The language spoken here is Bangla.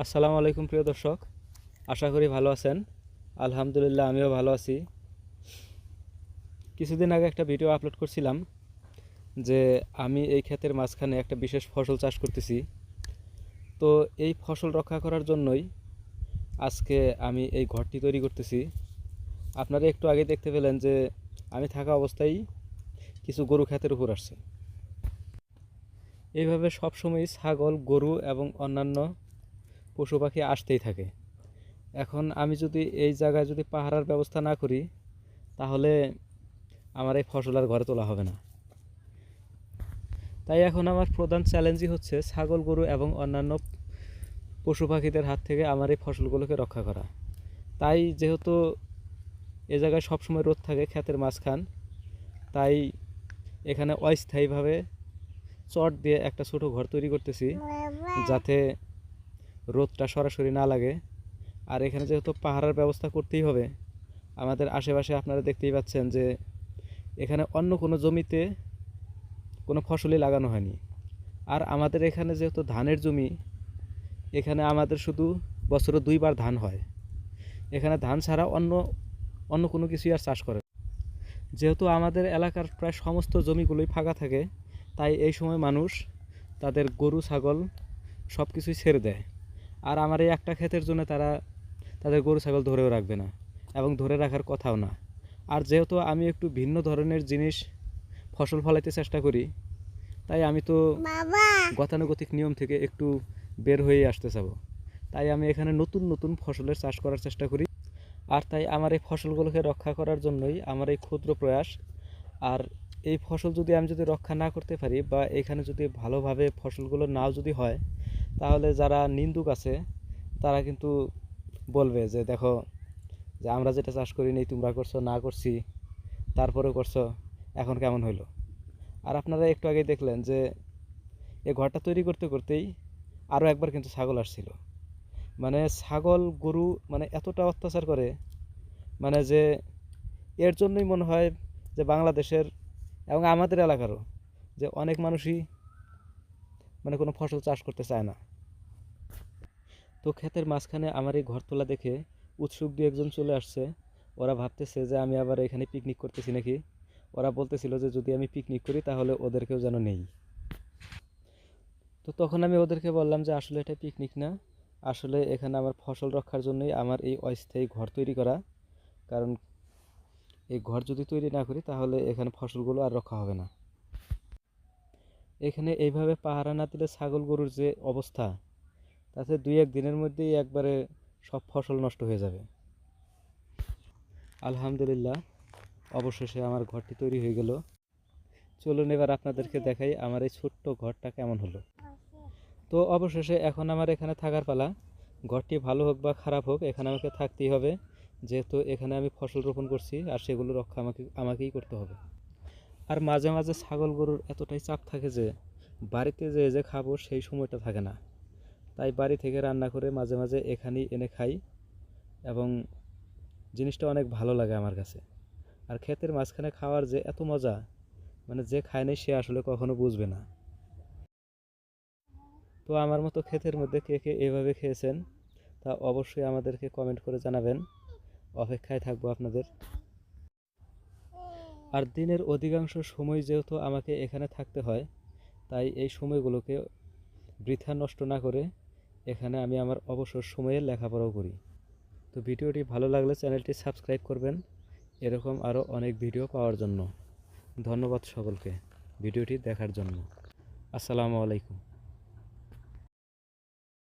আসসালামু আলাইকুম প্রিয় দর্শক, আশা করি ভালো আছেন। আলহামদুলিল্লাহ আমিও ভালো আছি। কিছুদিন আগে একটা ভিডিও আপলোড করছিলাম যে আমি এই ক্ষেতের মাঝখানে একটা বিশেষ ফসল চাষ করতেছি। তো এই ফসল রক্ষা করার জন্যই আজকে আমি এই ঘরটি তৈরি করতেছি। আপনারা একটু আগে দেখতে পেলেন যে আমি থাকা অবস্থায় কিছু গরু ক্ষেতের উপর আসছে। এইভাবে সবসময় ছাগল, গরু এবং অন্যান্য পশু পাখি আসতেই থাকে। এখন আমি যদি এই জায়গায় যদি পাহারার ব্যবস্থা না করি, তাহলে আমার এই ফসল আর ঘরে তোলা হবে না। তাই এখন আমার প্রধান চ্যালেঞ্জই হচ্ছে ছাগল, গরু এবং অন্যান্য পশু পাখিদের হাত থেকে আমার এই ফসলগুলোকে রক্ষা করা। তাই যেহেতু এ জায়গায় সবসময় রোদ থাকে ক্ষেতের মাঝখান, তাই এখানে অস্থায়ীভাবে চট দিয়ে একটা ছোট ঘর তৈরি করতেছি, যাতে রোদটা সরাসরি না লাগে। আর এখানে যেহেতু পাহারার ব্যবস্থা করতেই হবে, আমাদের আশেপাশে আপনারা দেখতেই পাচ্ছেন যে এখানে অন্য কোনো জমিতে কোনো ফসলই লাগানো হয়নি। আর আমাদের এখানে যেহেতু ধানের জমি, এখানে আমাদের শুধু বছরে দুইবার ধান হয়। এখানে ধান ছাড়া অন্য অন্য কোনো কিছুই আর চাষ করে। যেহেতু আমাদের এলাকার প্রায় সমস্ত জমিগুলোই ফাঁকা থাকে, তাই এই সময় মানুষ তাদের গরু, ছাগল সব কিছুই ছেড়ে দেয়। আর আমার এই একটা ক্ষেতের জন্য তারা তাদের গরু, ছাগল ধরেও রাখবে না এবং ধরে রাখার কথাও না। আর যেহেতু আমি একটু ভিন্ন ধরনের জিনিস ফসল ফলাইতে চেষ্টা করি, তাই আমি তো গতানুগতিক নিয়ম থেকে একটু বের হয়ে আসতে চাবো। তাই আমি এখানে নতুন নতুন ফসলের চাষ করার চেষ্টা করি। আর তাই আমার এই ফসলগুলোকে রক্ষা করার জন্যই আমার এই ক্ষুদ্র প্রয়াস। আর এই ফসল যদি আমি রক্ষা না করতে পারি, বা এখানে যদি ভালোভাবে ফসলগুলো নাও যদি হয়, তাহলে যারা নিন্দুক আছে তারা কিন্তু বলবে যে দেখো, যে আমরা যেটা চাষ করি নেই তোমরা করছো, না করছি তারপরেও করছো, এখন কেমন হইলো। আর আপনারা একটু আগেই দেখলেন যে এই ঘরটা তৈরি করতে করতেই আরও একবার কিন্তু ছাগল আসছিল। মানে ছাগল, গরু মানে এতটা অত্যাচার করে, মানে যে এর জন্যই মনে হয় যে বাংলাদেশের এবং আমাদের এলাকারও যে অনেক মানুষই মানে কোনো ফসল চাষ করতে চায় না। তো ক্ষেতের মাঝখানে আমার এই ঘর তোলা দেখে উৎসুক দু একজন চলে আসছে। ওরা ভাবতেছে যে আমি আবার এখানে পিকনিক করতেছি নাকি। ওরা বলতেছিল যে যদি আমি পিকনিক করি তাহলে ওদেরকেও যেন নেই। তো তখন আমি ওদেরকে বললাম যে আসলে এটা পিকনিক না, আসলে এখানে আমার ফসল রক্ষার জন্যই আমার এই অস্থায়ী ঘর তৈরি করা। কারণ এই ঘর যদি তৈরি না করি তাহলে এখানে ফসলগুলো আর রক্ষা হবে না। এখানে এইভাবে পাহারা না দিলে ছাগল, গরুর যে অবস্থা, তাতে দুই এক দিনের মধ্যেই একবারে সব ফসল নষ্ট হয়ে যাবে। আলহামদুলিল্লাহ, অবশেষে আমার ঘরটি তৈরি হয়ে গেল। চলুন এবার আপনাদেরকে দেখাই আমার এই ছোট্ট ঘরটা কেমন হলো। তো অবশেষে এখন আমার এখানে থাকার পালা। ঘরটি ভালো হোক বা খারাপ হোক, এখানে আমাকে থাকতেই হবে, যেহেতু এখানে আমি ফসল রোপণ করছি আর সেগুলো রক্ষা আমাকেই করতে হবে। আর মাঝে মাঝে ছাগল, গরুর এতটাই চাপ থাকে যে বাড়িতে যে খাবো সেই সময়টা থাকে না। তাই বাড়ি থেকে রান্না করে মাঝে মাঝে এখানেই এনে খাই, এবং জিনিসটা অনেক ভালো লাগে আমার কাছে। আর ক্ষেতের মাঝখানে খাওয়ার যে এত মজা, মানে যে খায় নাই সে আসলে কখনো বুঝবে না। তো আমার মতো ক্ষেতের মধ্যে কে কে এভাবে খেয়েছেন তা অবশ্যই আমাদেরকে কমেন্ট করে জানাবেন। অপেক্ষায় থাকবো আপনাদের। আর দিনের অধিকাংশ সময় যেহেতু আমাকে এখানে থাকতে হয়, তাই এই সময়গুলোকে বৃথা নষ্ট না করে এখানে আমি আমার অবসর সময়ে লেখাপড়াও করি। তো ভিডিওটি ভালো লাগলে চ্যানেলটি সাবস্ক্রাইব করবেন এরকম আরও অনেক ভিডিও পাওয়ার জন্য। ধন্যবাদ সকলকে ভিডিওটি দেখার জন্য। আসসালামু আলাইকুম।